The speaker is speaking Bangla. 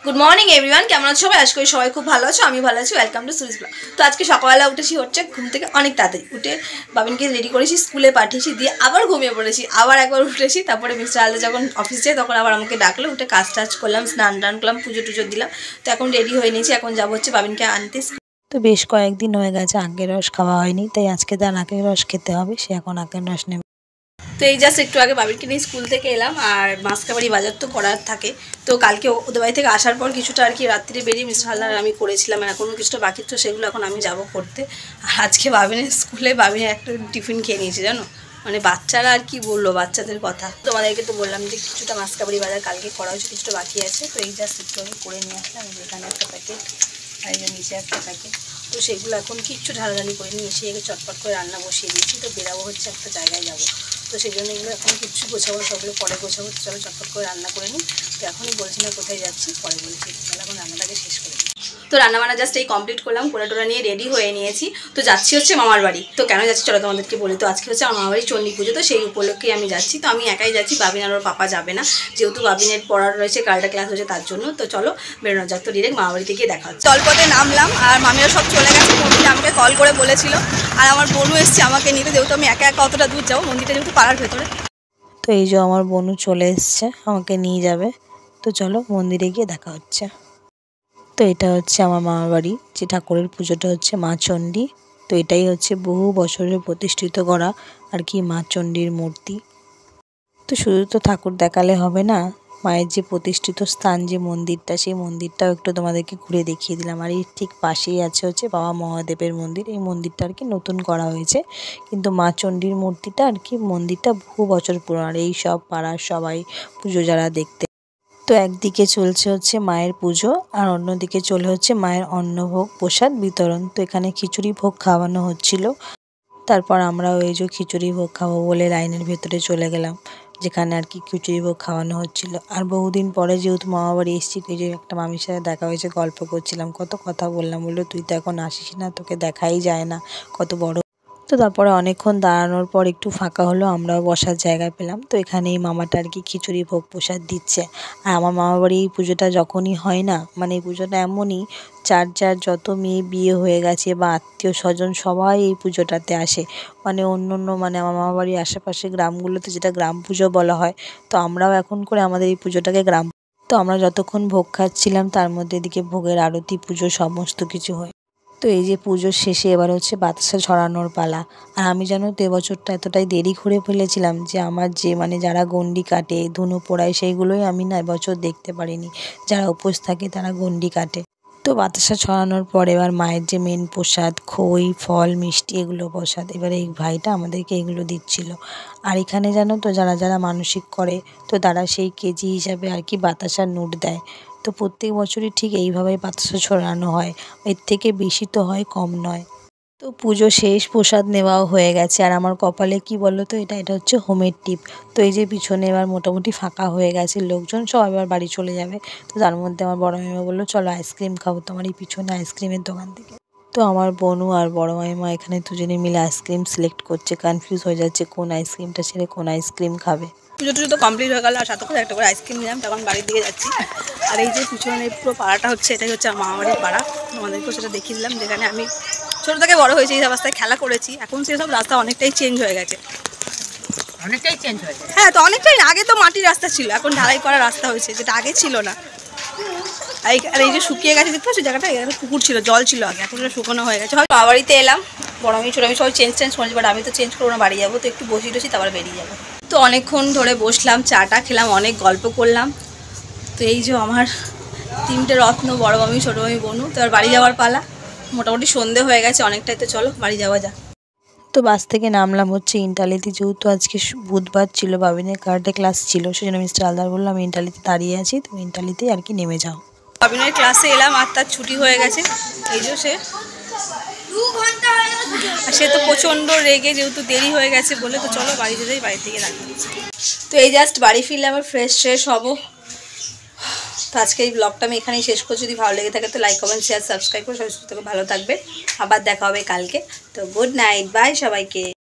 গুড মর্নিং এভরিওয়ান, কেমন আছো সবাই? আজকে সবাই খুব ভালো আছো, আমি ভালো আছি। ওয়েলকাম টু সুরিজ ব্লগ। তো আজকে সকালবেলা উঠেছি হচ্ছে ঘুম থেকে অনেক তাড়াতাড়ি উঠে বাবিনকে রেডি করেছি, স্কুলে পাঠিয়েছি, দিয়ে আবার ঘুমিয়ে পড়েছি। আবার একবার উঠেছি, তারপরে মিস্টার আলাদা যখন অফিস যায় তখন আবার আমাকে ডাকলো, উঠে কাজ টাজ করলাম, স্নান টান করলাম, পুজো টুজো দিলাম। তো এখন রেডি হয়ে নিয়েছি, এখন যাবো হচ্ছে বাবিনকে আনতে। তো বেশ কয়েকদিন হয়ে গেছে আখের রস খাওয়া হয়নি, তাই আজকে তার আখের রস খেতে হবে। সে এখন আখের রস নেবে। তো এই জাস্ট একটু আগে বাবিনকে নিয়ে স্কুল থেকে এলাম, আর মাসকাবাড়ি বাজার তো করার থাকে। তো কালকে ওদের বাড়ি থেকে আসার পর কিছুটা আর কি রাত্রে বেরিয়ে মিস্টার হালদার আমি করেছিলাম, এখনও কিছুটা বাকি, তো সেগুলো এখন আমি যাব করতে। আর আজকে বাবিনের স্কুলে বাবিনের একটা টিফিন খেয়ে নিয়েছি জানো, মানে বাচ্চারা আর কি বললো, বাচ্চাদের কথা। তোমাদেরকে তো বললাম যে কিছুটা মাসকাবাড়ি বাজার কালকে করা হয়েছে, কিছুটা বাকি আছে। তো এই জাস্ট একটু আমি করে নিয়ে আসলাম, এখানে একটা প্যাকেট আর এই নিচে একটা প্যাকেট। তো সেগুলো এখন কিচ্ছু ঢালাঢালি করে নিয়ে এসে চটপট করে রান্না বসিয়ে দিয়েছি। তো বেরাবো হচ্ছে একটা জায়গায় যাবো, তো সেই জন্য এগুলো এখন কিচ্ছু গোছাবো, সবগুলো পরে গোছাবো। চলো চটপট করে রান্না করে নিই। তো এখনই বলছি না কোথায় যাচ্ছি, পরে বলছি। তাহলে এখন রান্নাটাকে শেষ করে নিই। তো রান্নাবান্না জাস্ট এই কমপ্লিট করলাম, কোলা টোলা নিয়ে রেডি হয়ে নিয়েছি। তো যাচ্ছি হচ্ছে মামার বাড়ি। তো কেন যাচ্ছি চলো তোমাদেরকে বলি। তো আজকে হচ্ছে আমার মামার বাড়ি চণ্ডী পুজো, তো সেই উপলক্ষেই আমি যাচ্ছি। তো আমি একাই যাচ্ছি, বাবিন আর ওর পাপা যাবে না, যেহেতু বাবিনের পড়ার রয়েছে, কারাটা ক্লাস হচ্ছে তার জন্য। তো চলো বেরোনো যাক। তো ডিরেক্ট মামার বাড়িতে গিয়ে দেখা হচ্ছে। জলপথে নামলাম আর মামিরা সব চলে গেছে। মন্দিরে আমাকে কল করে বলেছিল, আর আমার বোনও এসছে আমাকে নিতে, যেহেতু আমি একা একা অতটা দূর যাবো, মন্দিরটা যেহেতু পাড়ার ভেতরে। তো এই যে আমার বোনু চলে এসছে, আমাকে নিয়ে যাবে। তো চলো মন্দিরে গিয়ে দেখা হচ্ছে। তো এটা হচ্ছে আমার মামার বাড়ি, যে ঠাকুরের পুজোটা হচ্ছে মা চণ্ডী। তো এটাই হচ্ছে বহু বছরের প্রতিষ্ঠিত করা আর কি মা চণ্ডীর মূর্তি। তো শুধু তো ঠাকুর দেখালে হবে না, মায়ের যে প্রতিষ্ঠিত স্থান যে মন্দিরটা, সেই মন্দিরটাও একটু তোমাদেরকে ঘুরে দেখিয়ে দিলাম। আর এর ঠিক পাশেই আছে হচ্ছে বাবা মহাদেবের মন্দির। এই মন্দিরটা আর কি নতুন করা হয়েছে, কিন্তু মা চণ্ডীর মূর্তিটা আর কি মন্দিরটা বহু বছর পুরনো। আর এই সব পাড়ার সবাই পুজো যারা দেখতে। তো একদিকে চলছে হচ্ছে মায়ের পুজো, আর অন্যদিকে চলে হচ্ছে মায়ের অন্নভোগ প্রসাদ বিতরণ। তো এখানে খিচুড়ি ভোগ খাওয়ানো হচ্ছিল। তারপর আমরাও এই যে খিচুড়ি ভোগ খাবো বলে লাইনের ভেতরে চলে গেলাম, যেখানে আর কি খিচুড়ি ভোগ খাওয়ানো হচ্ছিল। আর বহুদিন পরে যেহেতু মামা বাড়ি এসেছি, এই যে একটা মামির সাথে দেখা হয়েছে, গল্প করছিলাম, কত কথা বললাম। বললো তুই তো এখন আসিস না, তোকে দেখাই যায় না, কত বড়। তো তারপরে অনেকক্ষণ দাঁড়ানোর পর একটু ফাঁকা হলো, আমরাও বসার জায়গা পেলাম। তো এখানে এই মামাটা আর কি খিচুড়ি ভোগ প্রসাদ দিচ্ছে। আর আমার মামা বাড়ি এই পুজোটা যখনই হয় না, মানে এই পুজোটা এমনই, যার যার যত মেয়ে বিয়ে হয়ে গেছে বা আত্মীয় স্বজন সবাই এই পুজোটাতে আসে। মানে অন্য অন্য মানে আমার মামা বাড়ির আশেপাশে গ্রামগুলোতে যেটা গ্রাম পুজো বলা হয়, তো আমরাও এখন করে আমাদের এই পুজোটাকে গ্রাম। তো আমরা যতক্ষণ ভোগ খাচ্ছিলাম, তার মধ্যে এদিকে ভোগের আরতি, পুজো সমস্ত কিছু হয়। তো এই যে পুজোর শেষে এবার হচ্ছে বাতাসা ছড়ানোর পালা। আর আমি জানো তো এবছরটা এতটাই দেরি করে ফেলেছিলাম যে আমার যে মানে যারা গণ্ডি কাটে, ধুনো পোড়ায়, সেইগুলোই আমি না এবছর দেখতে পারিনি। যারা উপোস থাকে তারা গণ্ডি কাটে। তো বাতাসা ছড়ানোর পর এবার মায়ের যে মেন প্রসাদ, খই, ফল, মিষ্টি, এগুলো প্রসাদ। এবার এই ভাইটা আমাদেরকে এগুলো দিচ্ছিল। আর এখানে জানো তো যারা যারা মানসিক করে, তো তারা সেই কেজি হিসাবে আর কি বাতাসার নোট দেয়। তো প্রত্যেক বছরই ঠিক এইভাবেই বাতাসা ছড়ানো হয়, এর থেকে বেশি তো হয়, কম নয়। তো পুজো শেষ, প্রসাদ নেওয়াও হয়ে গেছে। আর আমার কপালে কি বলো তো, এটা হচ্ছে হোমের টিপ। তো এই যে পিছনে এবার মোটামুটি ফাঁকা হয়ে গেছে, লোকজন সব এবার বাড়ি চলে যাবে। তো তার মধ্যে আমার বড় মামিমা বললো চলো আইসক্রিম খাবো, তো আমার এই পিছনে আইসক্রিমের দোকান থেকে। তো আমার বোনু আর বড় মামিমা এখানে দুজনে মিলে আইসক্রিম সিলেক্ট করছে, কনফিউজ হয়ে যাচ্ছে কোন আইসক্রিমটা ছেড়ে কোন আইসক্রিম খাবে। পুজো টুজো তো কমপ্লিট হয়ে গেল, আর সাথে করে একটা করে আইসক্রিম নিলাম, তখন বাড়ির দিকে যাচ্ছি। আর এই যে পিছনে পুরো পাড়াটা হচ্ছে, এটাই হচ্ছে আমার মামাবাড়ির পাড়া। আমাদেরকেও সেটা দেখিয়ে দিলাম, যেখানে আমি ছোটো থেকে বড় হয়েছি, এই রাস্তায় খেলা করেছি। এখন সেসব রাস্তা অনেকটাই চেঞ্জ হয়ে গেছে, অনেকটাই চেঞ্জ হয়েছে। হ্যাঁ, তো অনেকটাই। আগে তো মাটির রাস্তা ছিল, এখন ঢালাই করা রাস্তা হয়েছে, যেটা আগে ছিল না। আর এই যে শুকিয়ে গেছে, দেখতে পাচ্ছি জায়গাটা, এখানে পুকুর ছিল, জল ছিল আগে, এখন শুকনো হয়ে গেছে। হয় বাবা বাড়িতে এলাম, বড় আমি ছোটো আমি সবাই চেঞ্জ করেছি, বাট আমি তো চেঞ্জ করবো না, বাড়ি যাবো। তো একটু বসি টসি তারপর বেরিয়ে যাবো। তো অনেকক্ষণ ধরে বসলাম, চাটা খেলাম, অনেক গল্প করলাম। তো এই যে আমার তিনটে রত্ন, বড় মামি, ছোটো মামি, বোনু। তো আর বাড়ি যাওয়ার পালা, মোটামুটি সন্ধে হয়ে গেছে অনেকটাই। তো চলো বাড়ি যাওয়া যাক। তো বাস থেকে নামলাম হচ্ছে ইন্টালিতে, যেহেতু আজকে বুধবার ছিল, বাবিনের কারাটে ক্লাস ছিল, সেজন্য মিস্টার আলদার বললাম আমি ইন্টালিতে দাঁড়িয়ে আছি, তুমি ইন্টালিতেই আর কি নেমে যাও। বাবিনের ক্লাসে এলাম, আর তার ছুটি হয়ে গেছে। এই যে সে 2 ঘন্টা হয়ে গেছে, আর সে তো প্রচণ্ড রেগে, যেহেতু দেরি হয়ে গেছে বলে। তো চলো বাড়িতে যাই, বাড়ি থেকে রাখছি। তো এই জাস্ট বাড়ি ফিরলে আবার ফ্রেশ হবো। তো আজকে এই ব্লগটা আমি এখানেই শেষ করছি। যদি ভালো লেগে থাকে তো লাইক, কমেন্ট, শেয়ার, সাবস্ক্রাইব করে সবাই সুস্থ থেকে ভালো থাকবে। আবার দেখা হবে কালকে। তো গুড নাইট, বাই সবাইকে।